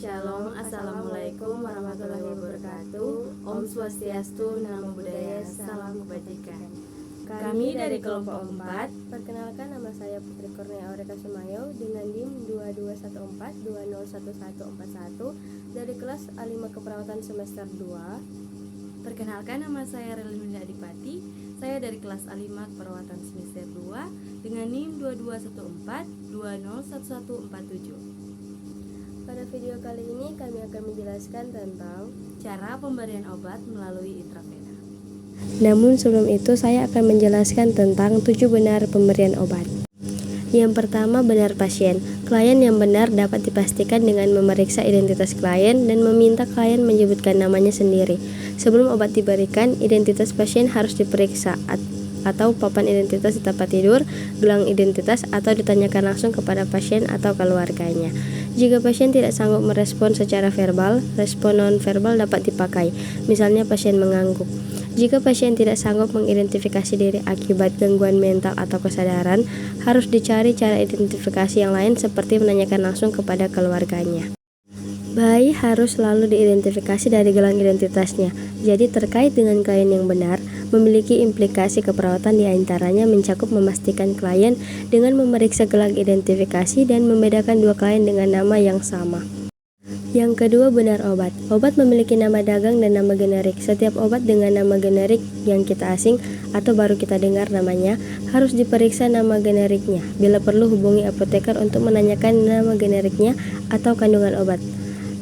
Shalom, Assalamualaikum warahmatullahi wabarakatuh. Om Swastiastu, Namo Buddhaya, Salam Kebajikan. Kami dari kelompok 4. Perkenalkan, nama saya Putri Kurnia Aureka Sumayo dengan NIM 2214201141 dari kelas A5 Keperawatan semester 2. Perkenalkan, nama saya Relina Adipati. Saya dari kelas A5 Keperawatan semester 2 dengan NIM 2214201147. Pada video kali ini kami akan menjelaskan tentang cara pemberian obat melalui intravena. Namun sebelum itu saya akan menjelaskan tentang 7 benar pemberian obat. Yang pertama, benar pasien. Klien yang benar dapat dipastikan dengan memeriksa identitas klien dan meminta klien menyebutkan namanya sendiri. Sebelum obat diberikan, identitas pasien harus diperiksa atau papan identitas di tempat tidur, gelang identitas, atau ditanyakan langsung kepada pasien atau keluarganya. Jika pasien tidak sanggup merespon secara verbal, respon non-verbal dapat dipakai, misalnya pasien mengangguk. Jika pasien tidak sanggup mengidentifikasi diri akibat gangguan mental atau kesadaran, harus dicari cara identifikasi yang lain seperti menanyakan langsung kepada keluarganya. Bayi harus selalu diidentifikasi dari gelang identitasnya. Jadi terkait dengan klien yang benar, memiliki implikasi keperawatan diantaranya mencakup memastikan klien dengan memeriksa gelang identifikasi dan membedakan dua klien dengan nama yang sama. Yang kedua, benar obat. Obat memiliki nama dagang dan nama generik. Setiap obat dengan nama generik yang kita asing atau baru kita dengar namanya harus diperiksa nama generiknya. Bila perlu, hubungi apoteker untuk menanyakan nama generiknya atau kandungan obat.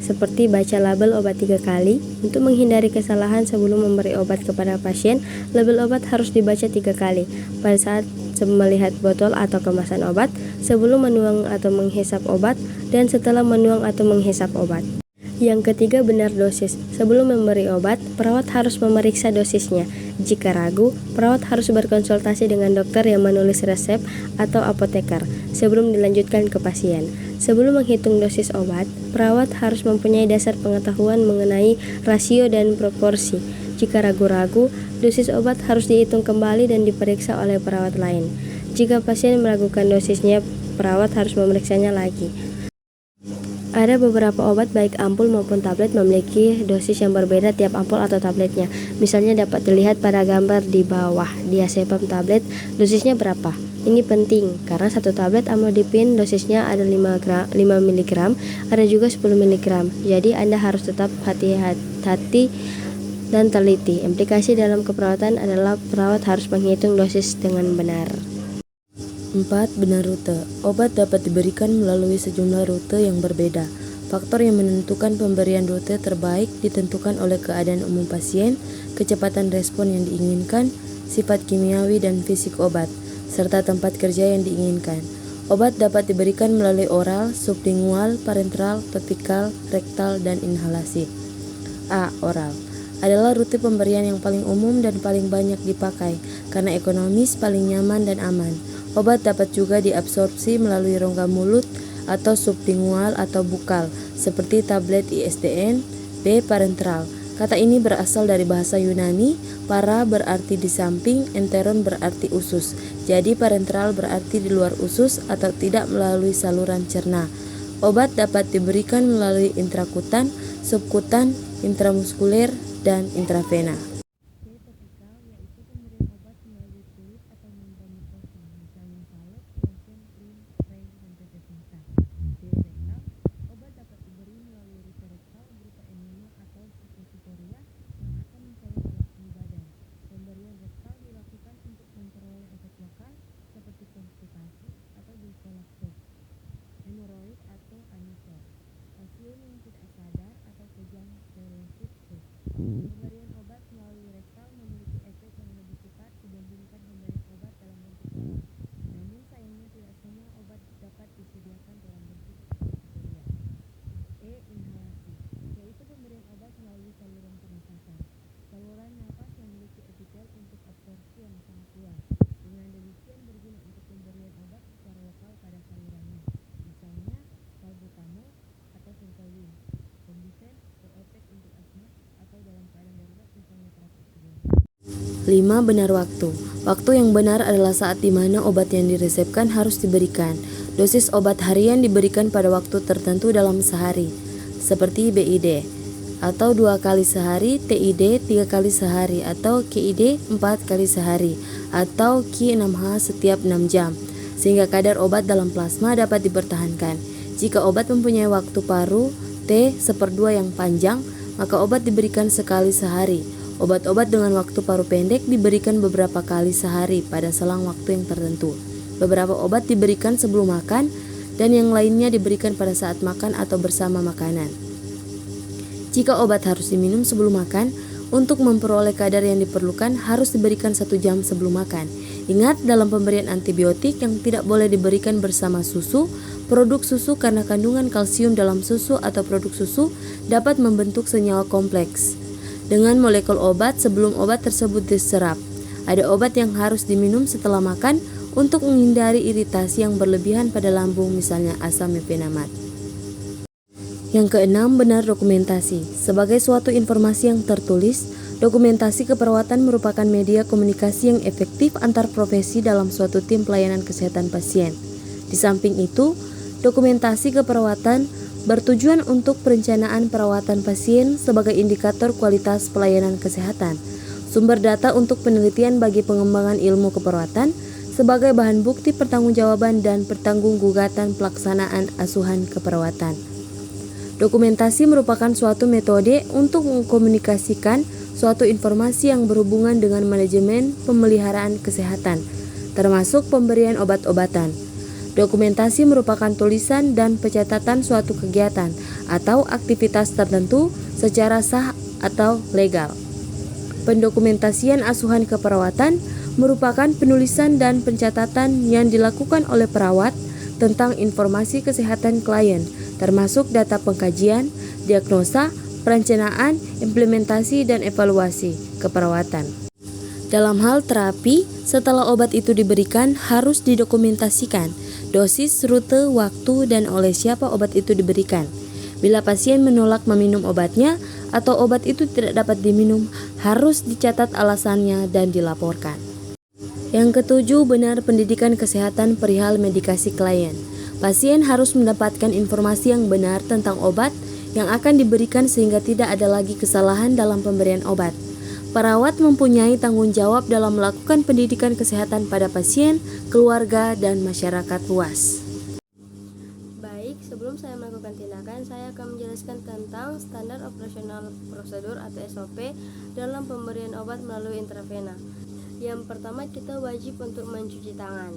Seperti baca label obat 3 kali. Untuk menghindari kesalahan sebelum memberi obat kepada pasien, label obat harus dibaca 3 kali. Pada saat melihat botol atau kemasan obat, sebelum menuang atau menghisap obat, dan setelah menuang atau menghisap obat. Yang ketiga, benar dosis. Sebelum memberi obat, perawat harus memeriksa dosisnya. Jika ragu, perawat harus berkonsultasi dengan dokter yang menulis resep atau apoteker sebelum dilanjutkan ke pasien. Sebelum menghitung dosis obat, perawat harus mempunyai dasar pengetahuan mengenai rasio dan proporsi. Jika ragu-ragu, dosis obat harus dihitung kembali dan diperiksa oleh perawat lain. Jika pasien meragukan dosisnya, perawat harus memeriksanya lagi. Ada beberapa obat baik ampul maupun tablet memiliki dosis yang berbeda tiap ampul atau tabletnya. Misalnya dapat dilihat pada gambar di bawah. Diazepam tablet dosisnya berapa? Ini penting karena satu tablet amlodipin dosisnya ada 5 mg, ada juga 10 mg. Jadi Anda harus tetap hati-hati dan teliti. Implikasi dalam keperawatan adalah perawat harus menghitung dosis dengan benar. 4. Benar rute. Obat dapat diberikan melalui sejumlah rute yang berbeda. Faktor yang menentukan pemberian rute terbaik ditentukan oleh keadaan umum pasien, kecepatan respon yang diinginkan, sifat kimiawi dan fisik obat, serta tempat kerja yang diinginkan. Obat dapat diberikan melalui oral, sublingual, parenteral, topikal, rektal, dan inhalasi. A. Oral adalah rute pemberian yang paling umum dan paling banyak dipakai karena ekonomis, paling nyaman dan aman. Obat dapat juga diabsorpsi melalui rongga mulut atau sublingual atau bukal, seperti tablet ISDN. B. Parenteral. Kata ini berasal dari bahasa Yunani, para berarti di samping, enteron berarti usus. Jadi parenteral berarti di luar usus atau tidak melalui saluran cerna. Obat dapat diberikan melalui intrakutan, subkutan, intramuskuler, dan intravena. Pemberian obat melalui rektal memiliki efek yang lebih cepat dibandingkan pemberian obat dalam bentuk oral. Namun sayangnya tidak semua obat dapat disediakan dalam bentuk subkuria. E. Inhalasi, yaitu pemberian obat melalui saluran pernafasan. Saluran nafas memiliki epitel untuk absorpsi yang sangat luas. Dengan demikian berguna untuk pemberian obat secara lokal pada salurannya, misalnya salbutamol atau fentanyl. Kombifen berefek untuk asma atau dalam keadaan darurat misalnya terapi oksigen. 5. Benar waktu. Waktu yang benar adalah saat di mana obat yang diresepkan harus diberikan. Dosis obat harian diberikan pada waktu tertentu dalam sehari. seperti BID, atau 2 kali sehari, TID 3 kali sehari, atau KID 4 kali sehari, atau Q6H setiap 6 jam, sehingga kadar obat dalam plasma dapat dipertahankan. Jika obat mempunyai waktu paruh T/2 yang panjang, maka obat diberikan sekali sehari. Obat-obat dengan waktu paruh pendek diberikan beberapa kali sehari pada selang waktu yang tertentu. Beberapa obat diberikan sebelum makan, dan yang lainnya diberikan pada saat makan atau bersama makanan. Jika obat harus diminum sebelum makan, untuk memperoleh kadar yang diperlukan harus diberikan 1 jam sebelum makan. Ingat, dalam pemberian antibiotik yang tidak boleh diberikan bersama susu, produk susu karena kandungan kalsium dalam susu atau produk susu dapat membentuk senyawa kompleks dengan molekul obat sebelum obat tersebut diserap. Ada obat yang harus diminum setelah makan untuk menghindari iritasi yang berlebihan pada lambung, misalnya asam mefenamat. Yang keenam, benar dokumentasi. Sebagai suatu informasi yang tertulis, dokumentasi keperawatan merupakan media komunikasi yang efektif antar profesi dalam suatu tim pelayanan kesehatan pasien. Di samping itu, dokumentasi keperawatan bertujuan untuk perencanaan perawatan pasien sebagai indikator kualitas pelayanan kesehatan, sumber data untuk penelitian bagi pengembangan ilmu keperawatan, sebagai bahan bukti pertanggungjawaban dan pertanggunggugatan pelaksanaan asuhan keperawatan. Dokumentasi merupakan suatu metode untuk mengkomunikasikan suatu informasi yang berhubungan dengan manajemen pemeliharaan kesehatan, termasuk pemberian obat-obatan. Dokumentasi merupakan tulisan dan pencatatan suatu kegiatan atau aktivitas tertentu secara sah atau legal. Pendokumentasian asuhan keperawatan merupakan penulisan dan pencatatan yang dilakukan oleh perawat tentang informasi kesehatan klien, termasuk data pengkajian, diagnosa, perencanaan, implementasi, dan evaluasi keperawatan. Dalam hal terapi, setelah obat itu diberikan harus didokumentasikan dosis, rute, waktu, dan oleh siapa obat itu diberikan. Bila pasien menolak meminum obatnya atau obat itu tidak dapat diminum, harus dicatat alasannya dan dilaporkan. Yang ketujuh, benar pendidikan kesehatan perihal medikasi klien. Pasien harus mendapatkan informasi yang benar tentang obat yang akan diberikan sehingga tidak ada lagi kesalahan dalam pemberian obat. Perawat mempunyai tanggung jawab dalam melakukan pendidikan kesehatan pada pasien, keluarga, dan masyarakat luas. Baik, sebelum saya melakukan tindakan, saya akan menjelaskan tentang standar operasional prosedur atau SOP dalam pemberian obat melalui intravena. Yang pertama, kita wajib untuk mencuci tangan.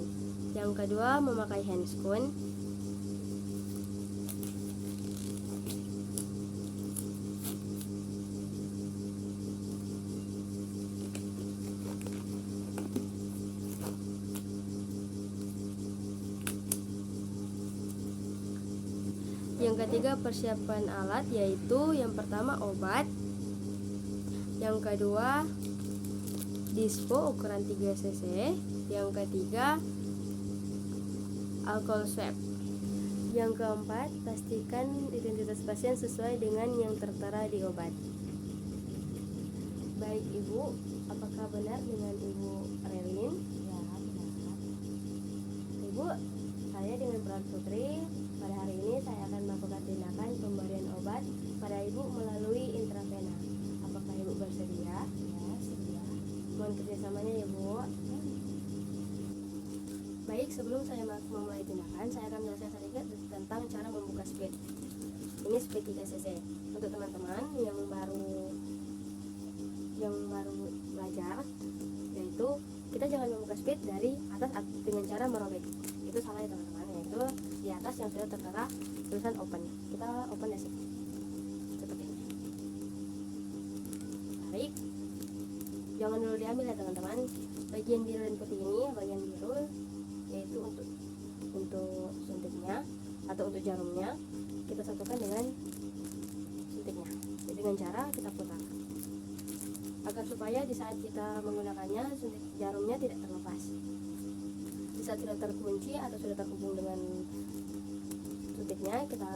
Yang kedua, memakai handscoon. Yang ketiga, persiapan alat, yaitu yang pertama obat, yang kedua dispo ukuran 3 cc, yang ketiga alkohol swab, yang keempat pastikan identitas pasien sesuai dengan yang tertera di obat. Baik Ibu, apakah benar dengan Ibu Relin? Ya, benar. Ibu, saya dengan Perawat Putri. Pada hari ini saya akan melakukan tindakan pemberian obat pada Ibu melalui intravena. Apakah Ibu bersedia? Ya, sedia. Mohon kerjasamanya ya Bu. Baik, sebelum saya memulai tindakan, saya akan menjelaskan sedikit tentang cara membuka speed. Ini speed 3 cc. Untuk teman-teman yang baru belajar, yaitu kita jangan membuka speed dari atas dengan cara merobek. Itu salah ya teman-teman, yaitu di atas yang sudah tertera tulisan open. Kita open ya sih, seperti ini. Tarik, jangan dulu diambil ya teman-teman. Bagian biru dan putih ini, bagian biru yaitu untuk suntiknya atau untuk jarumnya, kita satukan dengan suntiknya. Jadi dengan cara kita putar agar supaya di saat kita menggunakannya suntik jarumnya tidak terlepas. Di saat sudah terkunci atau sudah terhubung dengan suntiknya, kita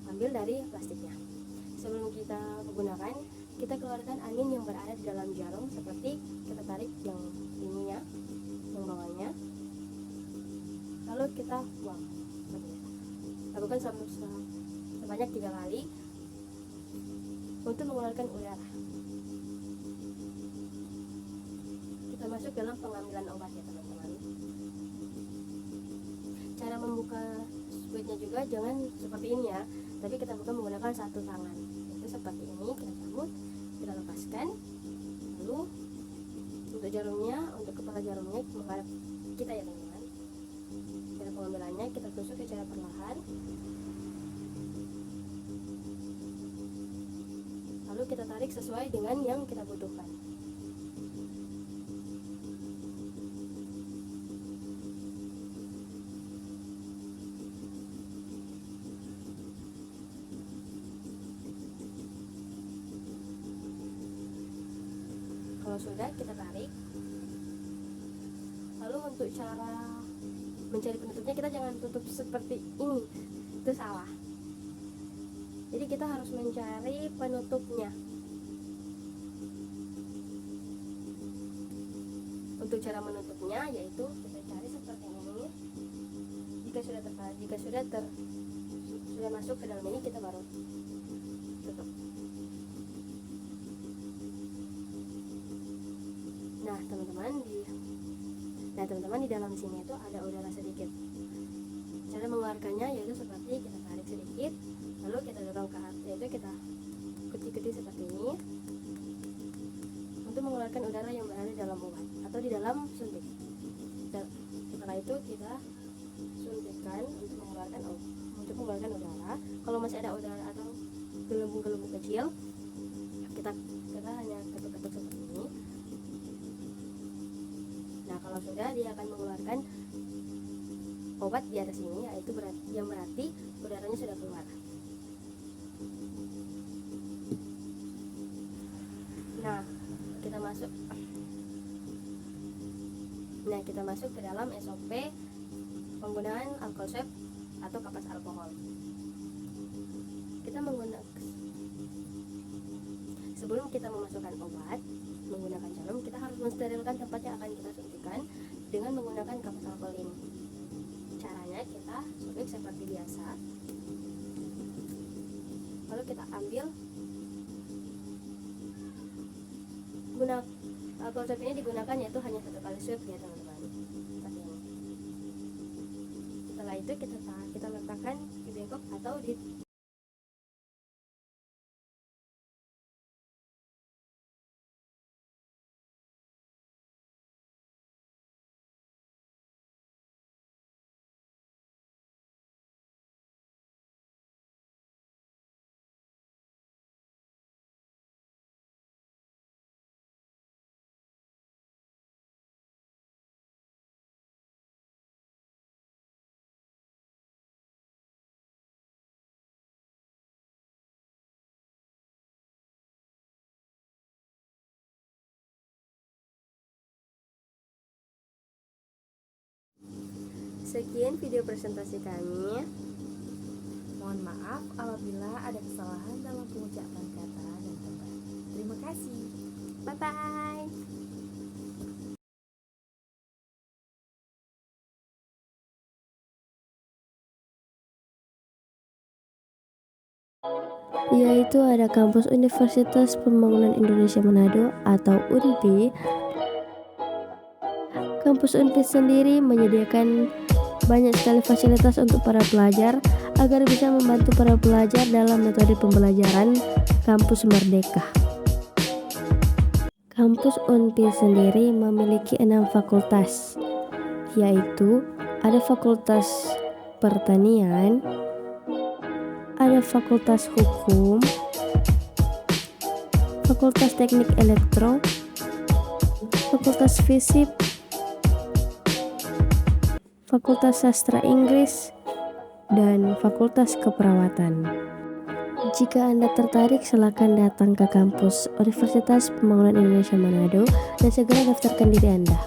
ambil dari plastiknya. Sebelum kita menggunakan, kita keluarkan angin yang berada di dalam jarum, seperti kita tarik yang ininya, yang bawahnya, lalu kita buang. lakukan sebanyak 3 kali untuk mengeluarkan udara. Kita masuk dalam pengambilan obat ya teman-teman. Cara membuka switchnya juga jangan seperti ini ya, tapi kita buka menggunakan satu tangan. Itu seperti ini, kita cabut, kita lepaskan. Lalu untuk jarumnya, untuk kepala jarumnya menghadap kita ya teman-teman. Cara pengambilannya kita tusuk secara perlahan. Lalu kita tarik sesuai dengan yang kita butuhkan. Kalau sudah, kita tarik. Lalu untuk cara mencari penutupnya, kita jangan tutup seperti ini, itu salah. Jadi kita harus mencari penutupnya. Untuk cara menutupnya yaitu kita cari seperti ini. Jika sudah masuk ke dalam ini, kita baru tutup. Nah teman-teman, di dalam sini itu ada udara sedikit. Cara mengeluarkannya yaitu seperti kita tarik sedikit, lalu kita dorong ke atas, yaitu kita ketik-ketik seperti ini untuk mengeluarkan udara yang berada di dalam obat atau di dalam suntik. Setelah itu kita suntikkan untuk mengeluarkan udara. Kalau masih ada udara atau gelembung-gelembung kecil, kita hanya ketuk-ketuk seperti ini. Nah, kalau sudah, dia akan mengeluarkan obat di atas ini, yaitu berarti udaranya sudah keluar. Nah, kita masuk ke dalam SOP penggunaan alkohol swab atau kapas alkohol. Sebelum kita memasukkan obat menggunakan jarum, kita harus mensterilkan tempat yang akan kita suntikan dengan menggunakan kapas alkohol ini. Caranya kita suntik seperti biasa. Lalu kita ambil. Alkohol swab ini digunakan yaitu hanya 1 kali swab ya teman-teman. Seperti ini. Setelah itu kita letakkan di bengkok atau di Sekian video presentasi kami. Mohon maaf apabila ada kesalahan dalam pengucapan kata dan tempat. Terima kasih. Bye-bye. Yaitu ada kampus Universitas Pembangunan Indonesia Manado atau UNPI. Kampus UNPI sendiri menyediakan banyak sekali fasilitas untuk para pelajar agar bisa membantu para pelajar dalam metode pembelajaran kampus merdeka. Kampus UNPI sendiri memiliki 6 fakultas, yaitu ada Fakultas Pertanian, ada Fakultas Hukum, Fakultas Teknik Elektro, Fakultas Fisip, Fakultas Sastra Inggris, dan Fakultas Keperawatan. Jika Anda tertarik, silakan datang ke kampus Universitas Pembangunan Indonesia Manado dan segera daftarkan diri Anda.